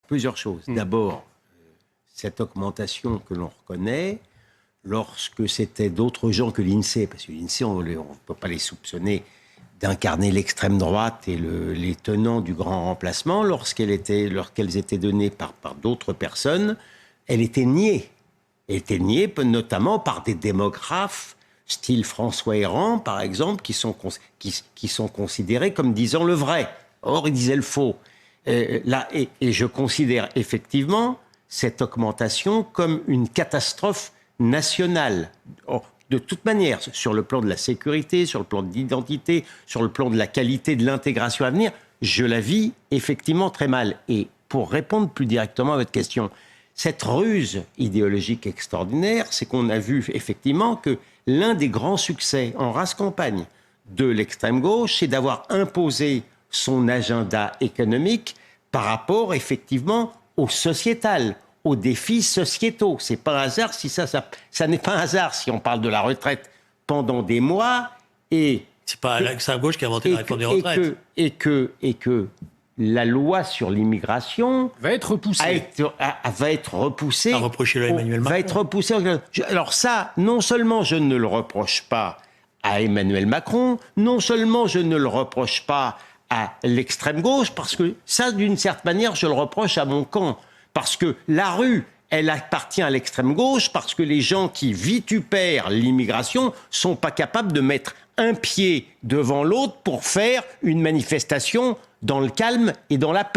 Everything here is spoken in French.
Plusieurs choses. D'abord, cette augmentation que l'on reconnaît, lorsque c'était d'autres gens que l'INSEE, parce que l'INSEE, on ne peut pas les soupçonner d'incarner l'extrême droite et les tenants du grand remplacement, lorsqu'elles étaient données par d'autres personnes, elle était niée. Elle était niée notamment par des démographes, style François Héran, par exemple, qui sont considérés comme disant le vrai. Or, ils disaient le faux. Et je considère effectivement cette augmentation comme une catastrophe nationale. Or, de toute manière, sur le plan de la sécurité, sur le plan de l'identité, sur le plan de la qualité de l'intégration à venir, je la vis effectivement très mal. Et pour répondre plus directement à votre question, cette ruse idéologique extraordinaire, c'est qu'on a vu effectivement que l'un des grands succès en race campagne de l'extrême gauche, c'est d'avoir imposé son agenda économique par rapport effectivement au sociétal, aux défis sociétaux. C'est pas un hasard si ça n'est pas un hasard si on parle de la retraite pendant des mois et c'est pas l'extrême gauche qui a inventé la réforme des retraites. Et que la loi sur l'immigration va être repoussée. Va être repoussée. À reprocher à Emmanuel Macron. Va être repoussée. Alors ça, non seulement je ne le reproche pas à Emmanuel Macron, non seulement je ne le reproche pas à l'extrême gauche, parce que ça, d'une certaine manière, je le reproche à mon camp. Parce que la rue, elle appartient à l'extrême gauche, parce que les gens qui vitupèrent l'immigration sont pas capables de mettre un pied devant l'autre pour faire une manifestation dans le calme et dans la paix.